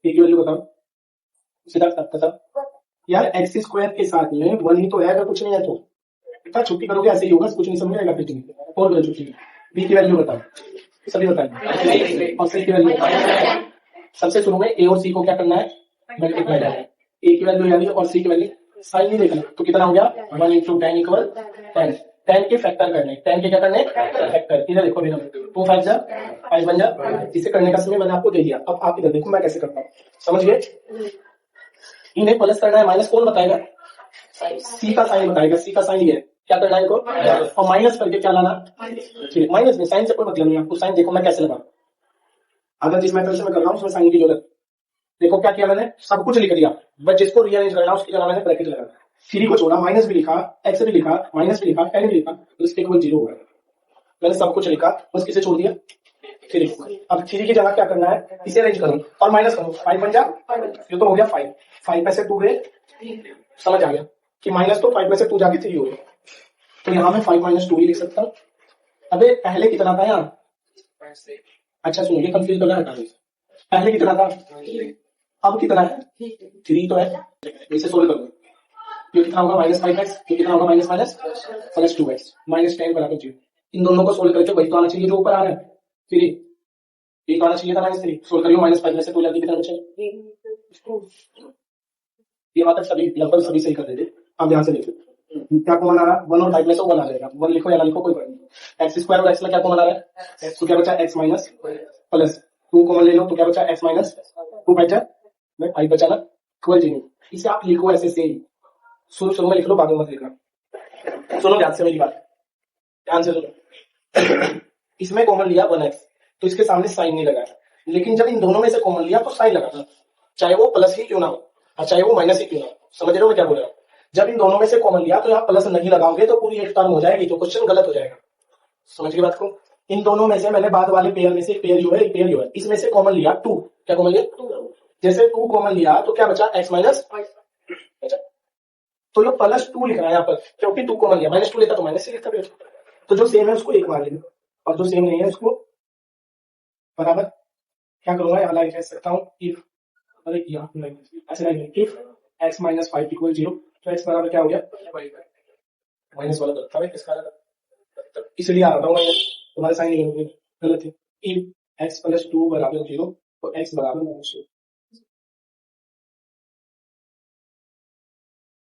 ए की वैल्यू बताओ, सीधा खत्म यार। एक्स स्क्वायर के साथ में 1 ही तो है, अगर कुछ नहीं है तो इतना छुट्टी करोगे ऐसे ही होगा, कुछ नहीं समझ आएगा फिर तुम। और करो छुट्टी। बी की वैल्यू बताओ, सभी बताएंगे। और सी की वैल्यू सबसे शुरू में ए और सी को क्या करना है, मल्टीप्लाई करना है। ए की वैल्यू यानी और सी की वैल्यू साइन नहीं देखना, तो कितना हो गया 1 × 10 = 10। 10 के फैक्टर करने, 10 के क्या करने फैक्टर। इधर देखो बेटा 2 5 जा 5 बन जा, इसे करने का समय मैंने आपको दे दिया। अब आप इधर देखो मैं कैसे करता हूँ, समझ गए। इन्हें प्लस करना है, माइनस कौन बताएगा, सी का साइन बताएगा। सी का साइन ये है, क्या करना है इनको, और माइनस करके क्या लाना, ठीक माइनस में साइन से कोई मतलब नहीं आपको। साइन देखो मैं कैसे लगा, अगर जिस मेथड से मैं कर रहा हूँ उसमें साइन की जरूरत। देखो क्या किया मैंने, सब कुछ लिख दिया, बट जिसको रीअरेंज करना उसकी जगह मैंने ब्रैकेट लगा, 3 को छोड़ा, माइनस भी लिखा, एक्स भी लिखा, माइनस भी लिखा, 10 भी लिखा, तो इसके इक्वल 0 होगा। मैंने सब कुछ लिखा, बस किसे छोड़ दिया 3। अब 3 की जगह क्या करना है, इसे अरेंज करो और माइनस करो, 5 बन जा, ये तो हो गया 5। 5 में से 2 गए, समझ आ गया कि माइनस तो 5 में से 2 जाके 3 हो गया, तो यहाँ में 5 - 2 ही लिख सकता हूँ। अबे पहले कितना था यहाँ, अच्छा सुनो ये कंफ्यूज करना हटा दो। पहले कितना था, अब कितना है 3 तो है, इसे सोल्व कर दो। ये कितना होगा -5x, ये कितना होगा -2x, -10 = 0। इन दोनों को सोल्व करके वही तो आना चाहिए जो ऊपर आ रहा है 3, ये तो आना चाहिए था -3। सोल्व करियो, -5 में से 2 जाके कितना बचेगा। ये बात सभी लगभग सभी सही कर देते। अब ध्यान से देखो क्या कॉमन आ रहा है, 1 और 5 में से 1 आ जाएगा, 1 लिखो या ना लिखो कोई बात नहीं। एक्स स्क्वायर और एक्स में क्या कॉमन आ रहा है, तो क्या बचा x माइनस प्लस 2 कॉमन ले लो, तो क्या बचा x माइनस 2 बचा, 5 बचा ना, इक्वल 0। इसे आप लिखो ऐसे सेम, शुरू में लिख लो, बाद में मत लिखना। सुनो ध्यान से मेरी बात, ध्यान से सुनो। इसमें कॉमन लिया 1x, तो इसके सामने साइन नहीं लगाया, लेकिन जब इन दोनों में से कॉमन लिया तो साइन लगाना, चाहे वो प्लस ही क्यों ना हो और चाहे वो माइनस ही क्यों ना हो। समझ रहे हो मैं क्या बोल रहा हूँ। जब इन दोनों में से कॉमन लिया तो यहाँ प्लस नहीं लगाओगे तो पूरी एक टर्म हो जाएगी, तो क्वेश्चन गलत हो जाएगा। समझ गए बात को। इन दोनों में से मैंने बाद वाले पेयर में से पेयर जो है, पेयर जो है, इसमें से कॉमन लिया 2, क्या कॉमन लिया 2। जैसे 2 कॉमन लिया तो क्या बचा x माइनस, तो ये +2 लिखना है यहाँ पर, क्योंकि 2 कॉमन लिया, -2 लेता तो माइनस से लिखता। तो जो सेम है उसको एक मान लेंगे और जो सेम नहीं है उसको बराबर क्या करूंगा, यहाँ लाइन कह सकता हूँ इफ, अरे यहाँ ऐसे लाइन इफ x - 5 = 0, तो x बराबर क्या हो गया, माइनस वाला गलत था भाई, किसका इसलिए आ रहा हूँ मैं, तुम्हारे साइन नहीं गलत है। इफ x + 2 = 0, तो x बराबर -2।